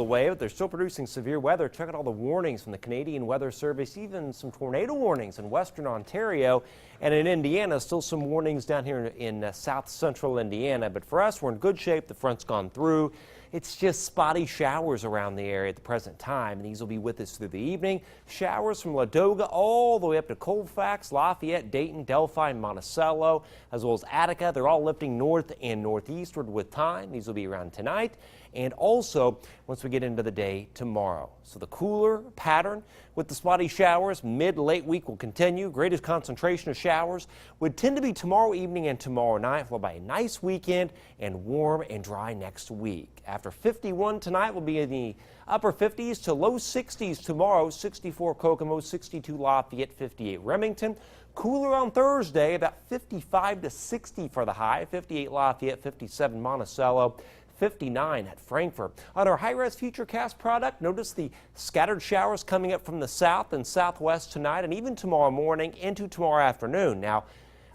away, but they're still producing severe weather. Check out all the warnings from the Canadian Weather Service, even some tornado warnings in western Ontario. And in Indiana, still some warnings down here in south central Indiana. But for us, we're in good shape. The front's gone through. It's just spotty showers around the area at the present time, and these will be with us through the evening. Showers from Ladoga all the way up to Colfax, Lafayette, Dayton, Delphi, and Monticello, as well as Attica. They're all lifting north and northeastward with time. These will be around tonight and also once we get into the day tomorrow. So the cooler pattern with the spotty showers mid-late week will continue. Greatest concentration of showers would tend to be tomorrow evening and tomorrow night, followed by a nice weekend and warm and dry next week. After 51 tonight, will be in the upper 50s to low 60s tomorrow. 64 Kokomo, 62 Lafayette, 58 Remington. Cooler on Thursday, about 55 to 60 for the high. 58 Lafayette, 57 Monticello, 59 at Frankfort. On our high-res Futurecast product, notice the scattered showers coming up from the south and southwest tonight and even tomorrow morning into tomorrow afternoon. Now,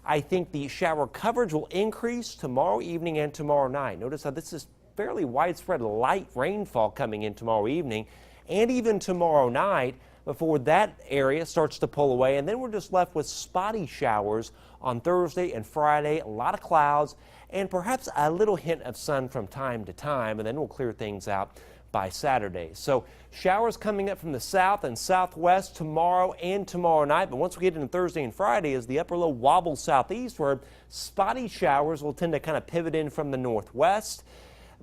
I think the shower coverage will increase tomorrow evening and tomorrow night. Notice how this is fairly widespread light rainfall coming in tomorrow evening and even tomorrow night before that area starts to pull away, and then we're just left with spotty showers on Thursday and Friday, a lot of clouds and perhaps a little hint of sun from time to time, and then we'll clear things out by Saturday. So showers coming up from the south and southwest tomorrow and tomorrow night, but once we get into Thursday and Friday, as the upper low wobbles southeastward, spotty showers will tend to kind of pivot in from the northwest.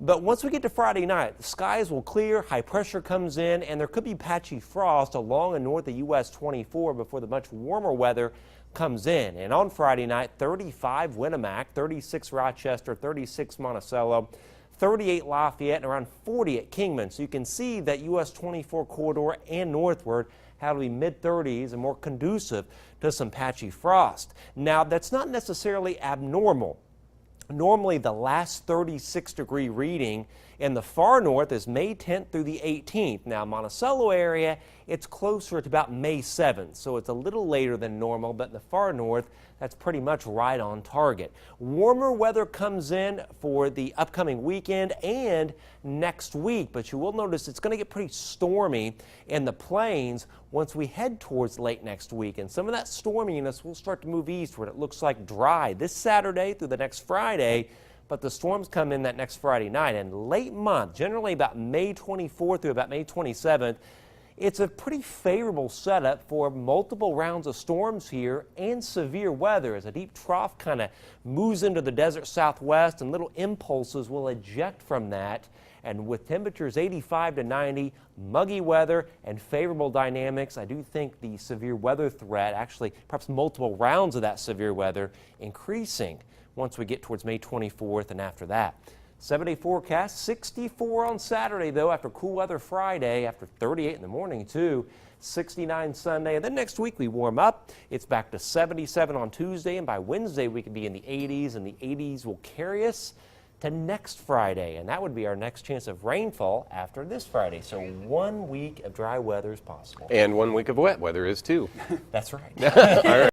But once we get to Friday night, the skies will clear, high pressure comes in, and there could be patchy frost along and north of US 24 before the much warmer weather comes in. And on Friday night, 35 Winnemac, 36 Rochester, 36 Monticello, 38 Lafayette, and around 40 at Kingman. So you can see that US 24 corridor and northward how to be mid-30s and more conducive to some patchy frost. Now, that's not necessarily abnormal. Normally, the last 36-degree reading in the far north is May 10th through the 18th. Now, Monticello area, it's closer to about May 7th, so it's a little later than normal, but in the far north, that's pretty much right on target. Warmer weather comes in for the upcoming weekend and next week, but you will notice it's going to get pretty stormy in the plains once we head towards late next week, and some of that storminess will start to move eastward. It looks like dry this Saturday through the next Friday, but the storms come in that next Friday night, and late month, generally about May 24th through about May 27th, it's a pretty favorable setup for multiple rounds of storms here and severe weather as a deep trough kind of moves into the desert southwest and little impulses will eject from that. And with temperatures 85 to 90, muggy weather and favorable dynamics, I do think the severe weather threat, actually perhaps multiple rounds of that severe weather, increasing once we get towards May 24th and after that. 7-day forecast, 64 on Saturday, though, after cool weather Friday, after 38 in the morning, too. 69 Sunday, and then next week we warm up. It's back to 77 on Tuesday, and by Wednesday we could be in the 80s, and the 80s will carry us to next Friday, and that would be our next chance of rainfall after this Friday. So 1 week of dry weather is possible. And 1 week of wet weather is too. That's right. All right.